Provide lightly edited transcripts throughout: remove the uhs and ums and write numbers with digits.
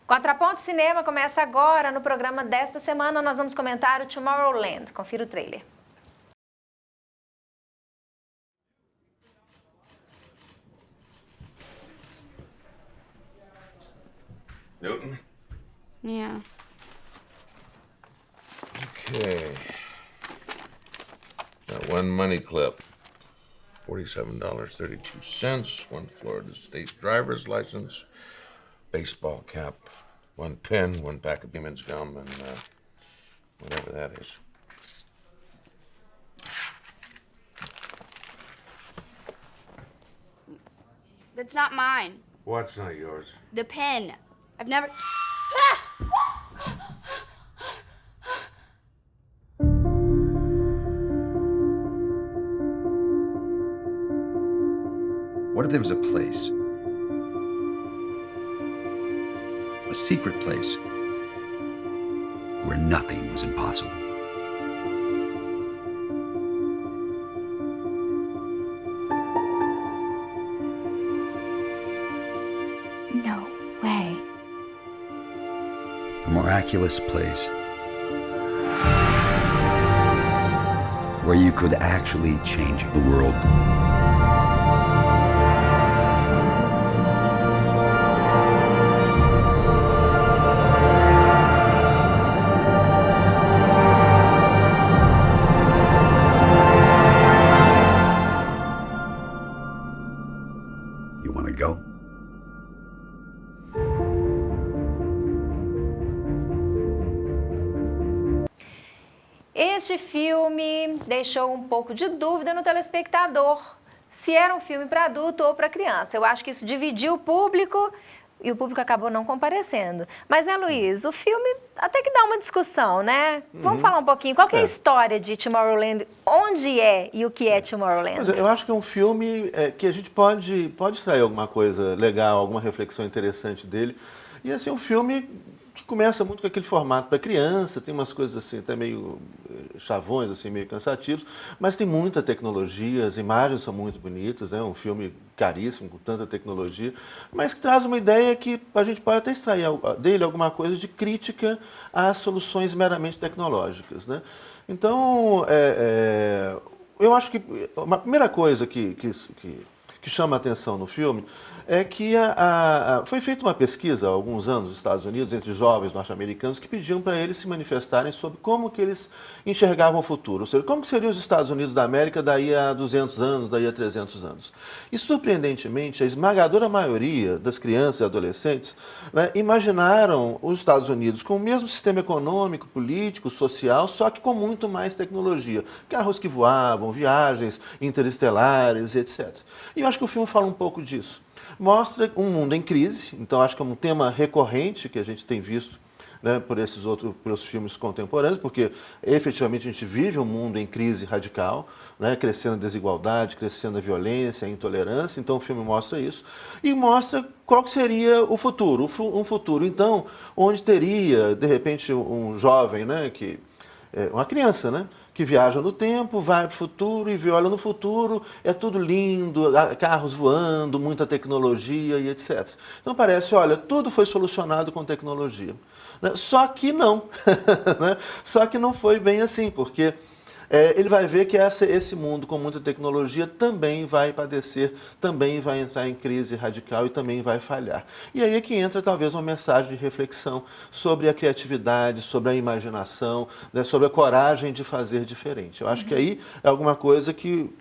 Contraponto Cinema começa agora. No programa desta semana nós vamos comentar o Tomorrowland. Confira o trailer. Newton? Yeah. Okay. Got one money clip. $47.32. One Florida State driver's license. Baseball cap. One pen, one pack of Beeman's gum, and whatever that is. That's not mine. What's not yours? The pen. I've never... What if there was a place? A secret place where nothing was impossible. No way. A miraculous place where you could actually change the world. You want to go? Este filme deixou um pouco de dúvida no telespectador se era um filme para adulto ou para criança. Eu acho que isso dividiu o público e o público acabou não comparecendo. Mas, né, Luiz, o filme até que dá uma discussão, né? Vamos falar um pouquinho. Qual que é a história de Tomorrowland? Onde é e o que é Tomorrowland? Mas eu acho que é um filme que a gente pode extrair alguma coisa legal, alguma reflexão interessante dele. E, assim, um filme que começa muito com aquele formato para criança, tem umas coisas assim, até meio chavões, assim, meio cansativos, mas tem muita tecnologia, as imagens são muito bonitas, né? Um filme caríssimo, com tanta tecnologia, mas que traz uma ideia que a gente pode até extrair dele alguma coisa de crítica às soluções meramente tecnológicas, né? Então, eu acho que uma primeira coisa que chama a atenção no filme é que foi feita uma pesquisa há alguns anos nos Estados Unidos entre jovens norte-americanos que pediam para eles se manifestarem sobre como que eles enxergavam o futuro, ou seja, como que seriam os Estados Unidos da América daí a 200 anos, daí a 300 anos. E, surpreendentemente, a esmagadora maioria das crianças e adolescentes, né, imaginaram os Estados Unidos com o mesmo sistema econômico, político, social, só que com muito mais tecnologia. Carros que voavam, viagens interestelares, etc. E eu acho que o filme fala um pouco disso. Mostra um mundo em crise, então acho que é um tema recorrente que a gente tem visto, né, por esses filmes contemporâneos, porque efetivamente a gente vive um mundo em crise radical, né, crescendo a desigualdade, crescendo a violência, a intolerância, então o filme mostra isso. E mostra qual que seria o futuro, um futuro, então, onde teria, de repente, um jovem, né, uma criança, né, que viaja no tempo, vai para o futuro e vê, olha, no futuro é tudo lindo, carros voando, muita tecnologia e etc. Então parece, olha, tudo foi solucionado com tecnologia. Só que não, né? Só que não foi bem assim, porque ele vai ver que esse mundo com muita tecnologia também vai padecer, também vai entrar em crise radical e também vai falhar. E aí é que entra talvez uma mensagem de reflexão sobre a criatividade, sobre a imaginação, né, sobre a coragem de fazer diferente. Eu acho que aí é alguma coisa que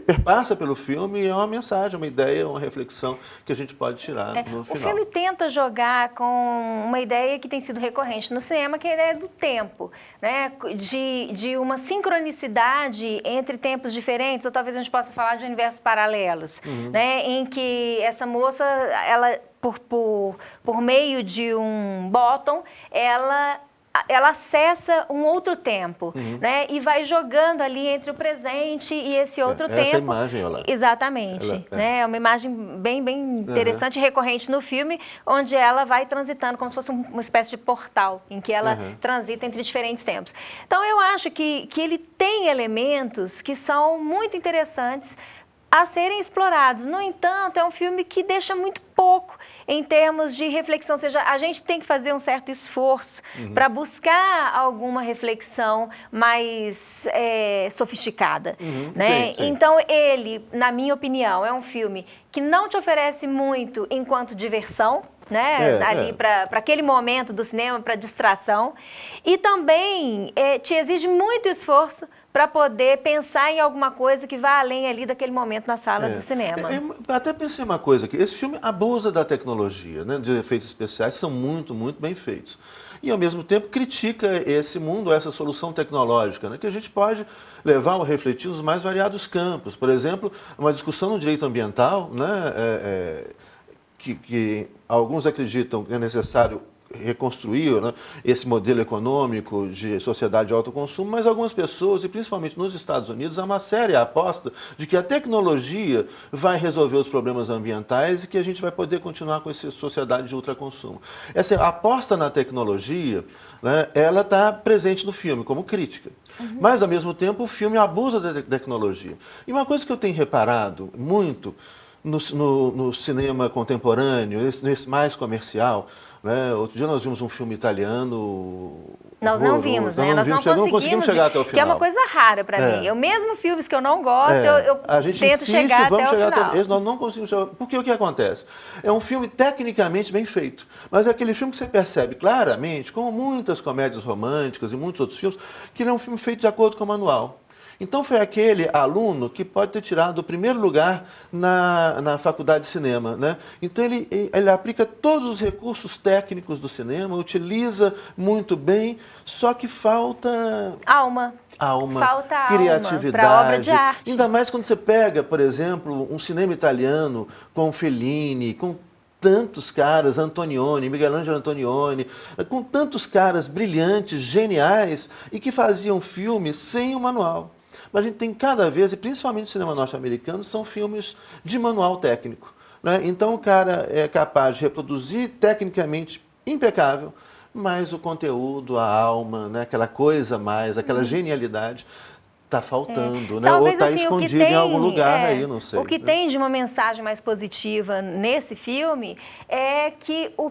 perpassa pelo filme e é uma mensagem, uma ideia, uma reflexão que a gente pode tirar no final. O filme tenta jogar com uma ideia que tem sido recorrente no cinema, que é a ideia do tempo, né? De uma sincronicidade entre tempos diferentes, ou talvez a gente possa falar de universos paralelos, né? Em que essa moça, ela, por meio de um bottom, ela acessa um outro tempo, né? E vai jogando ali entre o presente e esse outro tempo. Essa imagem, olha lá. Exatamente. Né? É uma imagem bem interessante, recorrente no filme, onde ela vai transitando como se fosse uma espécie de portal, em que ela transita entre diferentes tempos. Então, eu acho que ele tem elementos que são muito interessantes a serem explorados. No entanto, é um filme que deixa muito pouco em termos de reflexão, ou seja, a gente tem que fazer um certo esforço para buscar alguma reflexão mais sofisticada, né? Sim, sim. Então, ele, na minha opinião, é um filme que não te oferece muito enquanto diversão, né? Ali para aquele momento do cinema, para distração, e também te exige muito esforço para poder pensar em alguma coisa que vá além ali daquele momento na sala do cinema. Até pensei uma coisa aqui, esse filme abusa da tecnologia, né, de efeitos especiais, são muito, muito bem feitos. E, ao mesmo tempo, critica esse mundo, essa solução tecnológica, né, que a gente pode levar a refletir nos mais variados campos. Por exemplo, uma discussão no direito ambiental, né, que alguns acreditam que é necessário reconstruir, né, esse modelo econômico de sociedade de alto consumo, mas algumas pessoas, e principalmente nos Estados Unidos, há uma séria aposta de que a tecnologia vai resolver os problemas ambientais e que a gente vai poder continuar com essa sociedade de ultraconsumo. Essa aposta na tecnologia, né, ela está presente no filme como crítica. Mas, ao mesmo tempo, o filme abusa da tecnologia. E uma coisa que eu tenho reparado muito no cinema contemporâneo, nesse mais comercial, né? Outro dia nós vimos um filme italiano. Nós não vimos, né? Nós não conseguimos chegar até o final. Que é uma coisa rara para mim. Eu mesmo filmes que eu não gosto, eu a gente tento insiste, chegar vamos até o chegar final. Nós não conseguimos chegar. Porque o que acontece? É um filme tecnicamente bem feito, mas é aquele filme que você percebe claramente, como muitas comédias românticas e muitos outros filmes, que ele é um filme feito de acordo com o manual. Então foi aquele aluno que pode ter tirado o primeiro lugar na faculdade de cinema, né? Então ele aplica todos os recursos técnicos do cinema, utiliza muito bem, só que falta Alma. Falta alma criatividade, para obra de arte. Ainda mais quando você pega, por exemplo, um cinema italiano com Fellini, com tantos caras, Antonioni, Michelangelo Antonioni, com tantos caras brilhantes, geniais, e que faziam filmes sem o manual. Mas a gente tem cada vez, e principalmente no cinema norte-americano, são filmes de manual técnico, né? Então o cara é capaz de reproduzir tecnicamente impecável, mas o conteúdo, a alma, né? Aquela coisa mais, aquela genialidade, está faltando, né? Talvez, Ou está assim, escondido em algum lugar aí, não sei. O que tem de uma mensagem mais positiva nesse filme é que o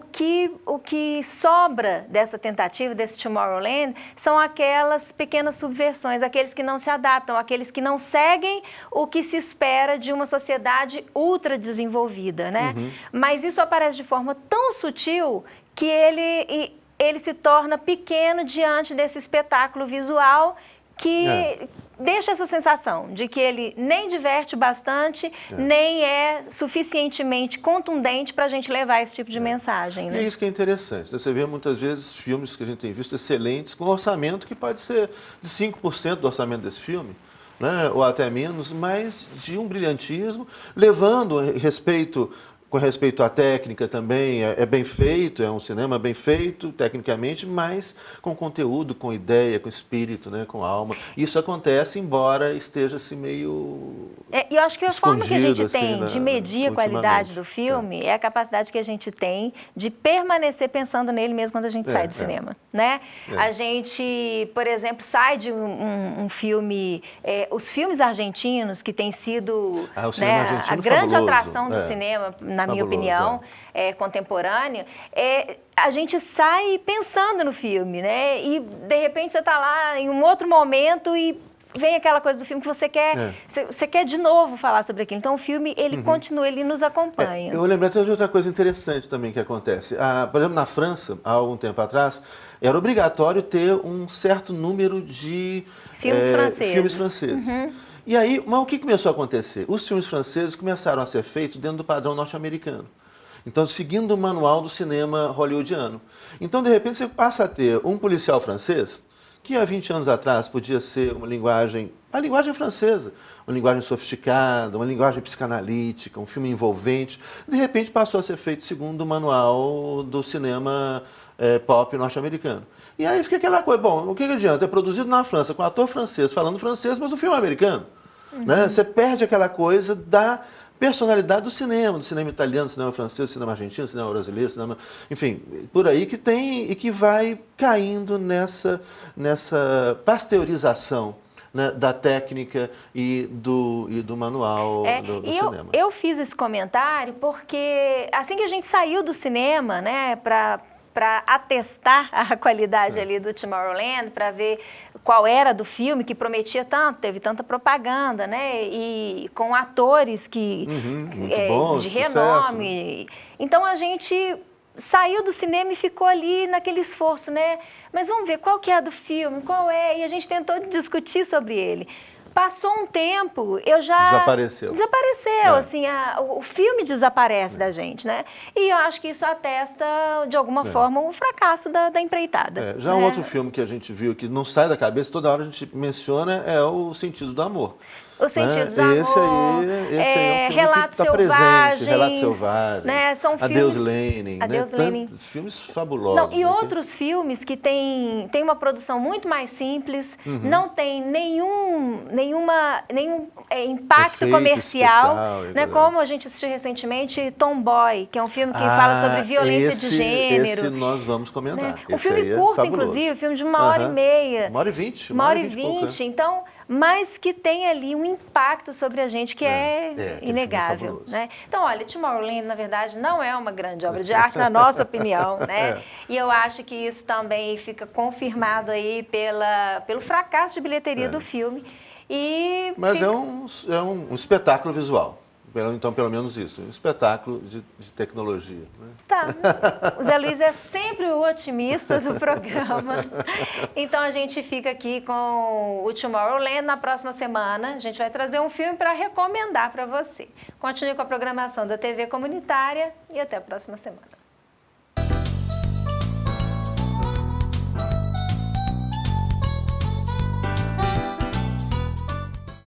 que sobra dessa tentativa, desse Tomorrowland, são aquelas pequenas subversões, aqueles que não se adaptam, aqueles que não seguem o que se espera de uma sociedade ultra desenvolvida, né? Mas isso aparece de forma tão sutil que ele se torna pequeno diante desse espetáculo visual que deixa essa sensação de que ele nem diverte bastante, nem é suficientemente contundente para a gente levar esse tipo de mensagem. Né? E é isso que é interessante. Você vê muitas vezes filmes que a gente tem visto excelentes, com orçamento que pode ser de 5% do orçamento desse filme, né? Ou até menos, mas de um brilhantismo, levando com respeito à técnica também, é bem feito, é um cinema bem feito tecnicamente, mas com conteúdo, com ideia, com espírito, né, com alma. Isso acontece, embora esteja assim meio E eu acho que a forma que a gente assim, tem de medir a qualidade do filme é a capacidade que a gente tem de permanecer pensando nele mesmo quando a gente sai do cinema, né? A gente, por exemplo, sai de um filme, os filmes argentinos que têm sido a grande atração do cinema, na minha opinião, contemporânea, a gente sai pensando no filme, né? E, de repente, você está lá em um outro momento e vem aquela coisa do filme que você quer, você quer de novo falar sobre aquilo. Então, o filme, ele continua, ele nos acompanha. Eu lembro até de outra coisa interessante também que acontece. Por exemplo, na França, há algum tempo atrás, era obrigatório ter um certo número de filmes franceses. E aí, mas o que começou a acontecer? Os filmes franceses começaram a ser feitos dentro do padrão norte-americano. Então, seguindo o manual do cinema hollywoodiano. Então, de repente, você passa a ter um policial francês, que há 20 anos atrás podia ser a linguagem francesa, uma linguagem sofisticada, uma linguagem psicanalítica, um filme envolvente, de repente passou a ser feito segundo o manual do cinema pop norte-americano. E aí fica aquela coisa, bom, o que adianta? É produzido na França, com ator francês falando francês, mas o filme é americano. Né? Você perde aquela coisa da personalidade do cinema italiano, do cinema francês, do cinema argentino, do cinema brasileiro, enfim, por aí que tem e que vai caindo nessa pasteurização né, da técnica e do manual do cinema. Eu fiz esse comentário porque assim que a gente saiu do cinema, né, para atestar a qualidade ali do Tomorrowland, para ver qual era do filme, que prometia tanto, teve tanta propaganda, né? E com atores muito bons, de sucesso, renome. Então a gente saiu do cinema e ficou ali naquele esforço, né? Mas vamos ver qual que é a do filme, qual é? E a gente tentou discutir sobre ele. Passou um tempo, eu já... Desapareceu. Desapareceu, assim, o filme desaparece da gente, né? E eu acho que isso atesta, de alguma forma, o fracasso da empreitada. Já né? um outro filme que a gente viu que não sai da cabeça, toda hora a gente menciona, é O Sentido do Amor. Os Sentidos do Esse Amor, aí é um filme Relatos que tá Selvagens, presente, Relatos Selvagens, né? São Adeus filmes... Lenin, Adeus né? Lenin. Tantos filmes fabulosos. Não, e né? outros filmes que têm uma produção muito mais simples, não tem nenhum impacto Efeito comercial, especial, né? entendeu? Como a gente assistiu recentemente Tomboy, que é um filme que fala sobre violência de gênero. Esse nós vamos comentar. Né? Um Esse filme aí é curto, fabuloso. inclusive, um filme de 1h30. 1h20. Uma hora e 20, então, mas que tem ali um impacto sobre a gente que é aquele filme é inegável, fabuloso. né? Então, olha, Tomorrowland, na verdade, não é uma grande obra de arte, na nossa opinião, né? E eu acho que isso também fica confirmado aí pelo fracasso de bilheteria do filme. Mas é um espetáculo visual. Então, pelo menos isso, um espetáculo de tecnologia. Né? Tá. O Zé Luiz é sempre o otimista do programa. Então a gente fica aqui com o Tomorrowland. Na próxima semana a gente vai trazer um filme para recomendar para você. Continue com a programação da TV Comunitária e até a próxima semana.